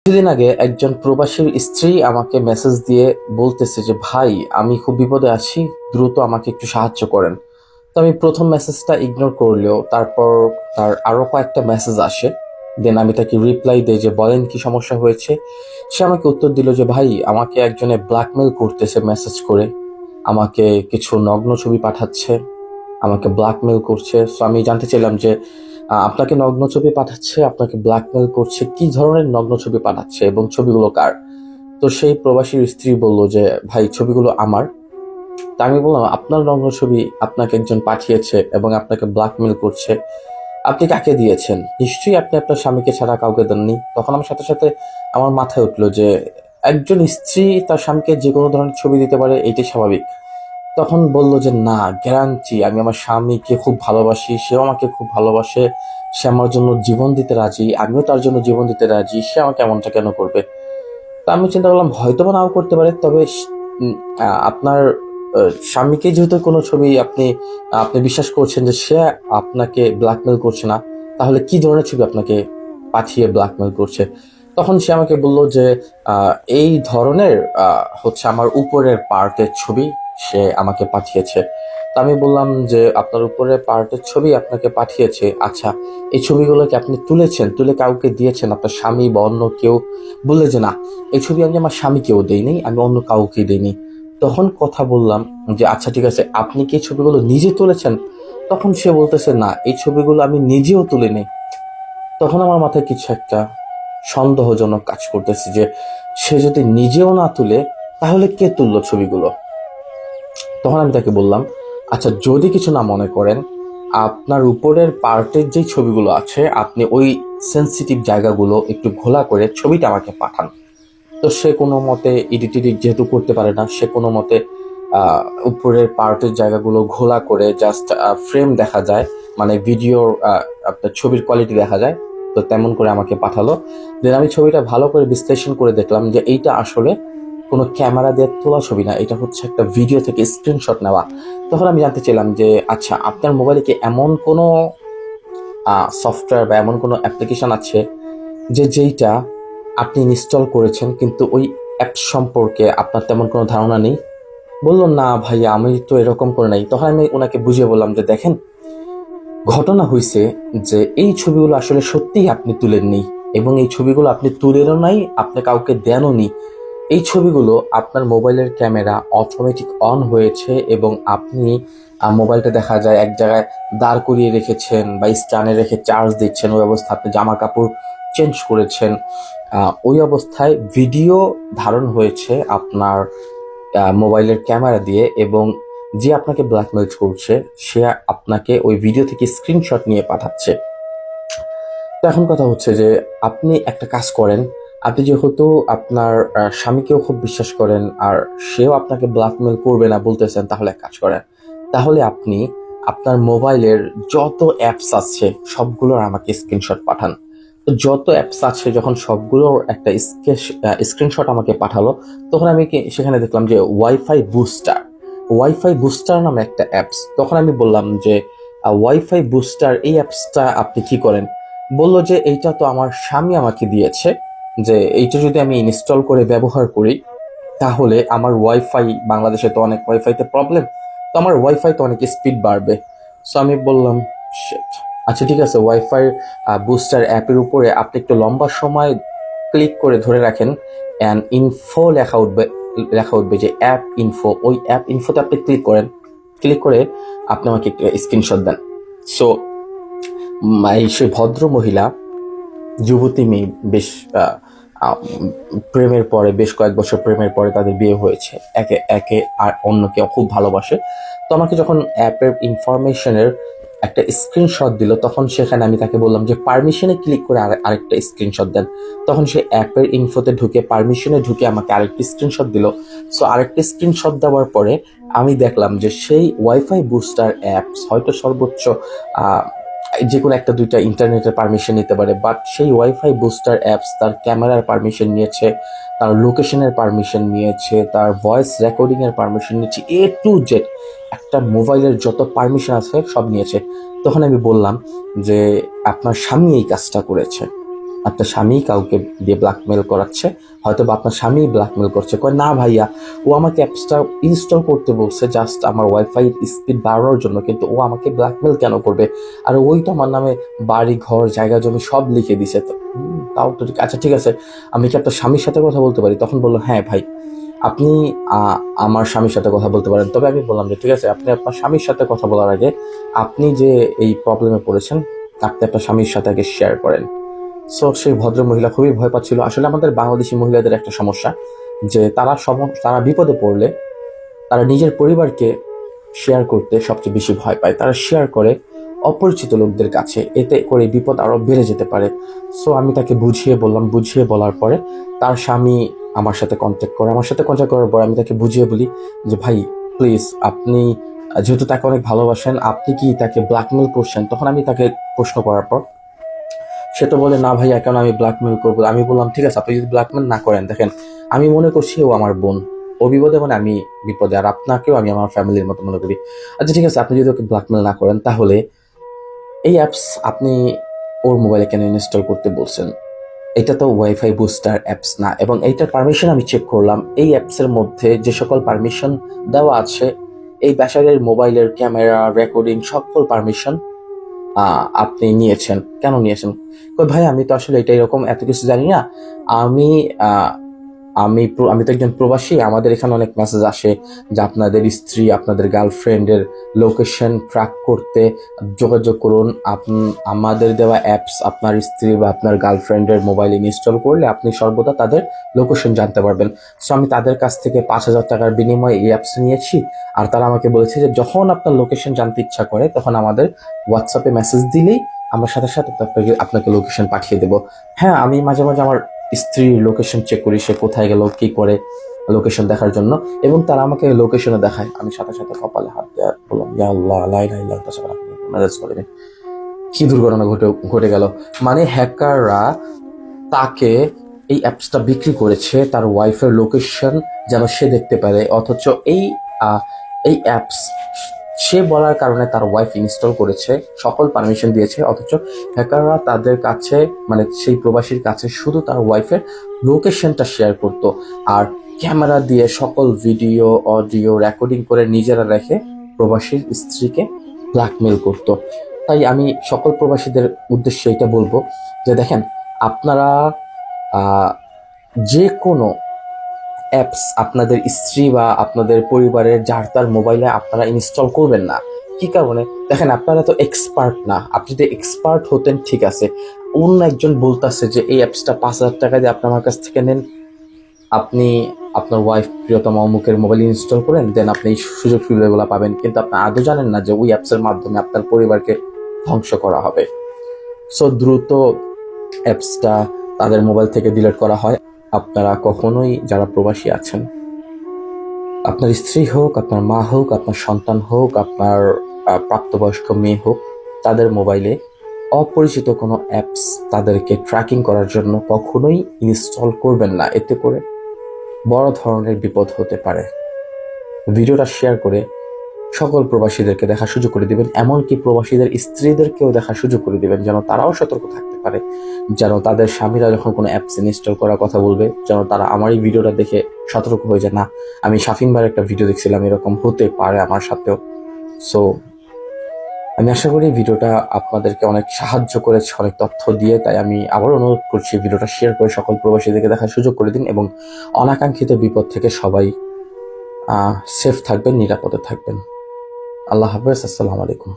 কিছুদিন আগে একজন প্রবাসীর স্ত্রী আমাকে মেসেজ দিয়ে বলতেছে যে ভাই, আমি খুব বিপদে আছি, দ্রুত আমাকে একটু সাহায্য করেন। তো আমি প্রথম মেসেজটা ইগনোর করলেও তারপর তার আরো কয়েকটা মেসেজ আসে। দেন আমি তাকে রিপ্লাই দেই যে বলেন কি সমস্যা হয়েছে। সে আমাকে উত্তর দিল যে ভাই, আমাকে একজনে ব্ল্যাকমেল করতেছে মেসেজ করে, আমাকে কিছু নগ্ন ছবি পাঠাচ্ছে, আমাকে ব্ল্যাকমেল করছে। সো আমি জানতে চাইলাম যে আপনাকে নগ্ন ছবি পাঠাচ্ছে, আপনাকে ব্ল্যাকমেল করছে, কি ধরনের নগ্ন ছবি পাঠাচ্ছে এবং ছবিগুলো কার? তো সেই প্রবাসীর স্ত্রী বলল যে ভাই, ছবিগুলো আমার। তা আমি বললাম, আপনার নগ্ন ছবি আপনাকে একজন পাঠিয়েছে এবং আপনাকে ব্ল্যাকমেল করছে, আপনি কাকে দিয়েছেন? নিশ্চয়ই আপনি আপনার স্বামীকে ছাড়া কাউকে দেননি। তখন আমার সাথে সাথে আমার মাথায় উঠলো যে একজন স্ত্রী তার স্বামীকে যে কোনো ধরনের ছবি দিতে পারে, এটাই স্বাভাবিক। তখন বলল যে না, গ্যারান্টি, আমি আমার স্বামীকে খুব ভালোবাসি, সেও আমাকে খুব ভালোবাসে, সে আমার জন্য জীবন দিতে রাজি, আমিও তার জন্য জীবন দিতে রাজি, সে আমাকে এমনটা কেন করবে? তা আমি চিন্তা করলাম হয়তো বা নাও করতে পারে, তবে আপনার স্বামীকে যেহেতু কোনো ছবি আপনি আপনি বিশ্বাস করছেন যে সে আপনাকে ব্ল্যাকমেল করছে না, তাহলে কি ধরনের ছবি আপনাকে পাঠিয়ে ব্ল্যাকমেল করছে? তখন সে আমাকে বলল যে এই ধরনের হচ্ছে আমার উপরের পার্টের ছবি সে আমাকে পাঠিয়েছে। তো আমি বললাম যে আপনার উপরের পার্টের ছবি আপনাকে পাঠিয়েছে, আচ্ছা এই ছবিগুলো কি আপনি তুলেছেন, তুলে কাউকে দিয়েছেন, আপনার স্বামী বা অন্য কেউ? বললে যে না, এই ছবি আমি আমার স্বামীকেও দেইনি, আমি অন্য কাউকে দেইনি। তখন কথা বললাম যে আচ্ছা ঠিক আছে, আপনি কি এই ছবিগুলো নিজে তুলেছেন? তখন সে বলতেছে না, এই ছবিগুলো আমি নিজেও তুলিনি। তখন আমার মাথায় কিছু একটা সন্দেহজনক কাজ করতেছে যে সে যদি নিজেও না তুলে, তাহলে কে তুললো ছবিগুলো? তখন আমি তাকে বললাম, আচ্ছা যদি কিছু না মনে করেন, আপনার উপরের পার্টের যে ছবিগুলো আছে, আপনি ওই সেন্সিটিভ জায়গাগুলো একটু ঘোলা করে ছবিটা আমাকে পাঠান। তো সে কোনো মতে এডিট এডিট যেহেতু করতে পারে না, সে কোনো মতে উপরের পার্টের জায়গাগুলো ঘোলা করে জাস্ট ফ্রেম দেখা যায়, মানে ভিডিওর আপনার ছবির কোয়ালিটি দেখা যায়, তো তেমন করে আমাকে পাঠালো। দেন আমি ছবিটা ভালো করে বিশ্লেষণ করে দেখলাম যে এইটা আসলে কোনো ক্যামেরা দিয়ে তোলা ছবি না, এটা হচ্ছে একটা ভিডিও থেকে স্ক্রিনশট নেওয়া। তখন আমি জানতে চাইলাম যে আচ্ছা, আপনার মোবাইলে কি এমন কোনো সফটওয়্যার বা এমন কোনো অ্যাপ্লিকেশন আছে যেইটা আপনি ইনস্টল করেছেন কিন্তু ওই অ্যাপ সম্পর্কে আপনার তেমন কোনো ধারণা নেই? বললো না ভাইয়া, আমি তো এরকম করে নাই। তখন আমি ওনাকে বুঝিয়ে বললাম যে দেখেন, ঘটনা হয়েছে যে এই ছবিগুলো আসলে সত্যিই আপনি তুলেননি, এবং এই ছবিগুলো আপনি তুলেনও নাই, আপনি কাউকে দেনও নি। এই ছবিগুলো আপনার মোবাইলের ক্যামেরা অটোমেটিক অন হয়েছে এবং আপনি মোবাইলটা দেখা যায় এক জায়গায় দাঁড় করিয়ে রেখেছেন বা স্ট্যান্ডে রেখে চার্জ দিচ্ছেন, ওই অবস্থা আপনি জামা কাপড় চেঞ্জ করেছেন, ওই অবস্থায় ভিডিও ধারণ হয়েছে আপনার মোবাইলের ক্যামেরা দিয়ে, এবং যে আপনাকে ব্ল্যাকমেল করছে সে আপনাকে ওই ভিডিও থেকে স্ক্রিনশট নিয়ে পাঠাচ্ছে। তো এখন কথা হচ্ছে যে আপনি একটা কাজ করেন, আপনি যেহেতু আপনার স্বামীকেও খুব বিশ্বাস করেন আর সেও আপনাকে ব্ল্যাকমেল করবে না বলতেছেন, তাহলে এক কাজ করেন, তাহলে আপনি আপনার মোবাইলের যত অ্যাপস আছে সবগুলোর আমাকে স্ক্রিনশট পাঠান। তো যত অ্যাপস আছে যখন সবগুলোর একটা স্ক্রিনশট আমাকে পাঠালো, তখন আমি সেখানে দেখলাম যে ওয়াইফাই বুস্টার নামে একটা অ্যাপস। তখন আমি বললাম যে ওয়াইফাই বুস্টার এই অ্যাপসটা আপনি কি করেন? বলল যে এইটা তো আমার স্বামী আমাকে দিয়েছে, যে এইটা যদি আমি ইনস্টল করে ব্যবহার করি তাহলে আমার ওয়াইফাই, বাংলাদেশে তো অনেক ওয়াইফাইতে প্রবলেম, তো আমার ওয়াইফাই তো অনেক স্পিড বাড়বে। সো আমি বললাম shit। আচ্ছা ঠিক আছে, ওয়াইফাই বুস্টার অ্যাপের উপরে আপনি একটু লম্বা সময় ক্লিক করে ধরে রাখেন, অ্যান্ড ইনফো লেখা উঠবে যে অ্যাপ ইনফো, ওই অ্যাপ ইনফোতে আপনি ক্লিক করেন, ক্লিক করে আপনি আমাকে একটা স্ক্রিনশট দেন। সো সেই ভদ্র মহিলা, যুবতী মেয়ে, বেশ আহ, আহ, প্রেমের পরে, বেশ কয়েক বছর প্রেমের পরে তাদের বিয়ে হয়েছে, একে একে আর অন্যকে খুব ভালোবাসে। তো আমাকে যখন অ্যাপের ইনফরমেশনের একটা স্ক্রিনশট দিল, তখন সেখানে আমি তাকে বললাম যে পারমিশনে ক্লিক করে আরেকটা স্ক্রিনশট দেন। তখন সে অ্যাপের ইনফোতে ঢুকে পারমিশনে ঢুকে আমাকে আরেকটি স্ক্রিনশট দিল। সো আরেকটি স্ক্রিনশট দেওয়ার পরে আমি দেখলাম যে সেই ওয়াইফাই বুস্টার অ্যাপস হয়তো সর্বোচ্চ যে কোনো একটা দুইটা ইন্টারনেটের পারমিশন নিতে পারে, বাট সেই ওয়াইফাই বুস্টার অ্যাপস তার ক্যামেরার পারমিশন নিয়েছে, তার লোকেশনের পারমিশন নিয়েছে, তার ভয়েস রেকর্ডিং এর পারমিশন নিয়েছে, এ টু জেড একটা মোবাইলের যত পারমিশন আছে সব নিয়েছে। তখন আমি বললাম যে আপনার স্বামী এই কাজটা করেছে। আপনার স্বামী কাউকে দিয়ে ব্ল্যাকমেল করাচ্ছে, হয়তো বা আপনার স্বামী ব্ল্যাকমেল করছে। কয় না ভাইয়া, ও আমাকে অ্যাপসটা ইনস্টল করতে বলছে জাস্ট আমার ওয়াইফাই স্পিড বাড়ানোর জন্য, কিন্তু ও আমাকে ব্ল্যাকমেল কেন করবে? আর ওই তো আমার নামে বাড়ি ঘর জায়গা জমি সব লিখে দিছে। তো তাও তো ঠিক, আচ্ছা ঠিক আছে, আমি কি আপনার স্বামীর সাথে কথা বলতে পারি? তখন বললো হ্যাঁ ভাই, আপনি আমার স্বামীর সাথে কথা বলতে পারেন। তবে আমি বললাম যে ঠিক আছে, আপনি আপনার স্বামীর সাথে কথা বলার আগে আপনি যে এই প্রবলেমে পড়েছেন আপনি আপনার স্বামীর সাথে আগে শেয়ার করেন। সো সেই ভদ্র মহিলা খুবই ভয় পাচ্ছিল। আসলে আমাদের বাংলাদেশি মহিলাদের একটা সমস্যা যে তারা বিপদে পড়লে তারা নিজের পরিবারকে শেয়ার করতে সবচেয়ে বেশি ভয় পায়। তারা শেয়ার করে অপরিচিত লোকদের কাছে, এতে করে বিপদ আরো বেড়ে যেতে পারে। সো আমি তাকে বুঝিয়ে বললাম, বুঝিয়ে বলার পরে তার স্বামী আমার সাথে কন্ট্যাক্ট করে। আমার সাথে কন্ট্যাক্ট করার পরে আমি তাকে বুঝিয়ে বলি যে ভাই প্লিজ, আপনি যেহেতু তাকে অনেক ভালোবাসেন, আপনি কি তাকে ব্ল্যাকমেল করছেন? তখন আমি তাকে প্রশ্ন করার পর সে তো বলে না ভাইয়া, কেন আমি ব্ল্যাকমেল করবো? আমি বললাম ঠিক আছে, আপনি যদি ব্ল্যাকমেল না করেন, দেখেন আমি মনে করছি ও আমার বোন, ও বিপদে মানে আমি বিপদে, আর আপনাকেও আমি আমার ফ্যামিলির মতো মনে করি। আচ্ছা ঠিক আছে, আপনি যদি ওকে ব্ল্যাকমেল না করেন, তাহলে এই অ্যাপস আপনি ওর মোবাইলে কেন ইনস্টল করতে বলছেন? এটা তো ওয়াইফাই বুস্টার অ্যাপস না, এবং এইটার পারমিশন আমি চেক করলাম, এই অ্যাপসের মধ্যে যে সকল পারমিশন দেওয়া আছে, এই ব্যাটারির মোবাইলের ক্যামেরা রেকর্ডিং সকল পারমিশন আপনি নিয়েছেন। কেন নিয়েছেন? ভাই আমি তো আসলে এটা এরকম এত কিছু জানি না। আমি আহ, আমি তো একজন প্রবাসী, আমাদের এখানে অনেক মেসেজ আসে যে আপনাদের স্ত্রী আপনাদের গার্লফ্রেন্ডের লোকেশন ট্র্যাক করতে যোগাযোগ করুন। আমাদের দেওয়া অ্যাপস আপনার স্ত্রী বা আপনার গার্লফ্রেন্ডের মোবাইলে ইনস্টল করলে আপনি সর্বদা তাদের লোকেশন জানতে পারবেন। সো আমি তাদের কাছ থেকে 5,000 টাকার বিনিময়ে এই অ্যাপস নিয়েছি। আর তারা আমাকে বলেছে যে যখন আপনার লোকেশন জানতে ইচ্ছা করে তখন আমাদের হোয়াটসঅ্যাপে মেসেজ দিলেই আমরা সাথে সাথে আপনাকে লোকেশন পাঠিয়ে দেবো। হ্যাঁ, আমি মাঝে মাঝে আমার স্ত্রীর লোকেশন চেক করি, সে কোথায় গেল কি করে, লোকেশন দেখার জন্য, এবং তারা আমাকে লোকেশনে দেখায়। আমি সাথে সাথে কপালে হাত দিয়ে বললাম ইয়া আল্লাহ লা ইলাহা ইল্লাল্লাহ ম্যানেজ করে নি। কি দুর্ঘটনা ঘটে গেল! মানে হ্যাকাররা তাকে এই অ্যাপসটা বিক্রি করেছে তার ওয়াইফের লোকেশন যেন সে দেখতে পারে, অথচ এই অ্যাপস সে বলার কারণে তার ওয়াইফ ইনস্টল করেছে, সকল পারমিশন দিয়েছে, অথচ হ্যাকাররা তাদের কাছে মানে সেই প্রবাসীর কাছে শুধু তার ওয়াইফের লোকেশনটা শেয়ার করত, আর ক্যামেরা দিয়ে সকল ভিডিও অডিও রেকর্ডিং করে নিজেরা রেখে প্রবাসীর স্ত্রীকে ব্ল্যাকমেল করত। তাই আমি সকল প্রবাসীদের উদ্দেশ্যে এটা বলবো যে দেখেন, আপনারা যে কোনো অ্যাপস আপনাদের স্ত্রী বা আপনাদের পরিবারের যার তার মোবাইলে আপনারা ইনস্টল করবেন না। কি কারণে? দেখেন, আপনারা তো এক্সপার্ট না। আপনি যদি এক্সপার্ট হতেন ঠিক আছে, অন্য একজন বলতেছে যে এই অ্যাপসটা 5,000 টাকা দিয়ে আপনি আমার কাছ থেকে নেন, আপনি আপনার ওয়াইফ প্রিয়তম অমুকের মোবাইল ইনস্টল করেন, দেন আপনি এই সুযোগ সুবিধাগুলো পাবেন, কিন্তু আপনি আদৌ জানেন না যে ওই অ্যাপসের মাধ্যমে আপনার পরিবারকে ধ্বংস করা হবে। সো দ্রুত অ্যাপসটা তাদের মোবাইল থেকে ডিলিট করা হয়। আপনারা কখনোই, যারা প্রবাসী আছেন, আপনার স্ত্রী হোক, আপনার মা হোক, আপনার সন্তান হোক, আপনার প্রাপ্তবয়স্ক মেয়ে হোক, তাদের মোবাইলে অপরিচিত কোনো অ্যাপস তাদেরকে ট্র্যাকিং করার জন্য কখনোই ইনস্টল করবেন না। এতে করে বড় ধরনের বিপদ হতে পারে। ভিডিওটা শেয়ার করে সকল প্রবাসীদেরকে দেখার সুযোগ করে দিবেন, এমনকি প্রবাসীদের স্ত্রীদেরকেও দেখার সুযোগ করে দিবেন, যেন তারাও সতর্ক থাকতে পারে, যেন তাদের স্বামীরা যখন কোনো অ্যাপস ইনস্টল করার কথা বলবে, যেন তারা আমার এই ভিডিওটা দেখে সতর্ক হয়ে যায়, না আমি শাফিন ভাইয়ের একটা ভিডিও দেখছিলাম, এরকম হতে পারে আমার সাথেও। সো আমি আশা করি ভিডিওটা আপনাদেরকে অনেক সাহায্য করেছে, অনেক তথ্য দিয়ে। তাই আমি আবার অনুরোধ করছি, ভিডিওটা শেয়ার করে সকল প্রবাসীদেরকে দেখার সুযোগ করে দিন, এবং অনাকাঙ্ক্ষিত বিপদ থেকে সবাই সেফ থাকবেন, নিরাপদে থাকবেন। আল্লাহ হাফেজ, আসসালামু আলাইকুম।